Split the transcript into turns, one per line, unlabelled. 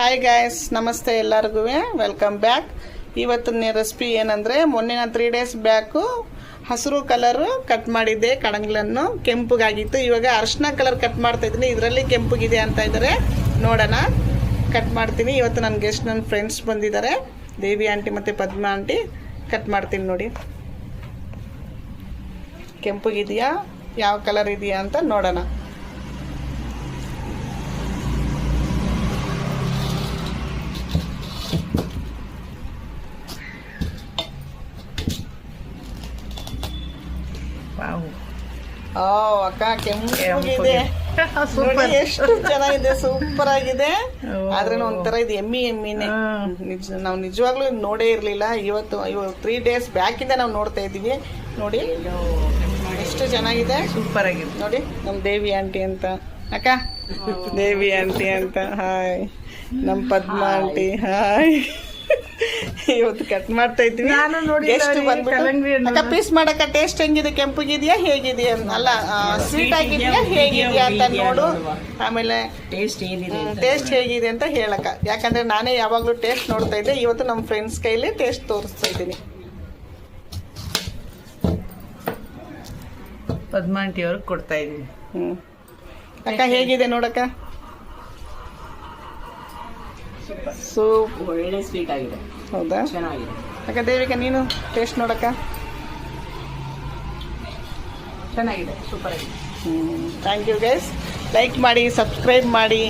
Hi guys, ನಮಸ್ತೆ ಎಲ್ಲರಿಗೂ. Welcome back. ಇವತ್ತಿನ ರೆಸಿಪಿ ಏನಂದರೆ, ಮೊನ್ನೆ 3 ಡೇಸ್ ಬ್ಯಾಕು ಹಸಿರು ಕಲರು ಕಟ್ ಮಾಡಿದ್ದೆ ಕಡಂಗ್ಲನ್ನು, ಕೆಂಪುಗಾಗಿತ್ತು. ಇವಾಗ ಅರಿಶಿನ ಕಲರ್ ಕಟ್ ಮಾಡ್ತಾ ಇದ್ದೀನಿ. ಇದರಲ್ಲಿ ಕೆಂಪುಗಿದೆ ಅಂತ ಇದ್ದಾರೆ, ನೋಡೋಣ. ಕಟ್ ಮಾಡ್ತೀನಿ. ಇವತ್ತು ನನ್ನ ಗೆಸ್ಟ್, ನನ್ನ ಫ್ರೆಂಡ್ಸ್ ಬಂದಿದ್ದಾರೆ, ದೇವಿ ಆಂಟಿ ಮತ್ತು ಪದ್ಮ ಆಂಟಿ. ಕಟ್ ಮಾಡ್ತೀನಿ ನೋಡಿ, ಕೆಂಪುಗಿದೆಯಾ ಯಾವ ಕಲರ್ ಇದೆಯಾ ಅಂತ ನೋಡೋಣ. ಅಕ್ಕ ಕೆಂಪುಗಿದೆ ನೋಡಿ, ಎಷ್ಟು ಚೆನ್ನಾಗಿದೆ, ಸೂಪರ್ ಆಗಿದೆ. ಆದ್ರೆ ಒಂಥರ ಇದು ಎಮ್ಮಿನೇ. ನಾವು ನಿಜವಾಗ್ಲೂ ನೋಡೇ ಇರ್ಲಿಲ್ಲ. ಇವತ್ತು 3 ಡೇಸ್ ಬ್ಯಾಕ್ ಇಂದ ನಾವು ನೋಡ್ತಾ ಇದೀವಿ. ನೋಡಿ ಎಷ್ಟು ಚೆನ್ನಾಗಿದೆ, ಸೂಪರ್ ಆಗಿದೆ ನೋಡಿ. ನಮ್ ದೇವಿ ಆಂಟಿ ಅಂತ ಅಕ್ಕ, ದೇವಿ ಆಂಟಿ ಅಂತ. ಹಾಯ್. ನಮ್ ಪದ್ಮ ಆಂಟಿ ಹಾಯ್. ಇವತ್ತು ಕಟ್ ಮಾಡ್ತಾ ಇದ್ವಿ. ಅಕ್ಕ ಪೀಸ್ ಮಾಡಕ್ಕ ಟೇಸ್ಟ್ ಹೆಂಗಿದೆ, ಕೆಂಪುಗಿದೆಯಾ ಹೇಗಿದೆಯಾ, ಅಲ್ಲ ಸ್ವೀಟ್ ಆಗಿದೆಯಾ ಹೇಗಿದೆಯಾ ಅಂತ ನೋಡು. ಆಮೇಲೆ ಟೇಸ್ಟ್ ಹೇಗಿದೆ ಅಂತ ಹೇಳಕ್ಕ. ಯಾಕಂದ್ರೆ ನಾನೇ ಯಾವಾಗ್ಲೂ ಟೇಸ್ಟ್ ನೋಡ್ತಾ ಇದ್ದೆ. ಇವತ್ತು ನಮ್ಮ ಫ್ರೆಂಡ್ಸ್ ಕೈಲಿ ಟೇಸ್ಟ್ ತೋರಿಸ್ತಾ ಇದ್ದೀನಿ.
ಪದ್ಮಾಂಟಿ ಅವ್ರಿಗೆ ಕೊಡ್ತಾ ಇದ್ದೀನಿ.
ಅಕ್ಕ ಹೇಗಿದೆ ನೋಡಕ್ಕ. ಸೂಪ್,
ಒಳ್ಳೆ ಸ್ವೀಟ್ ಆಗಿದೆ.
ಹೌದಾ?
ಚೆನ್ನಾಗಿದೆ
ಅಕ್ಕ. ದೇವಿಕ ನೀನು ಟೇಸ್ಟ್ ನೋಡಕ್ಕ.
ಚೆನ್ನಾಗಿದೆ, ಸೂಪರ್ ಆಗಿದೆ.
Thank you guys. ಲೈಕ್ ಮಾಡಿ, ಸಬ್ಸ್ಕ್ರೈಬ್ ಮಾಡಿ.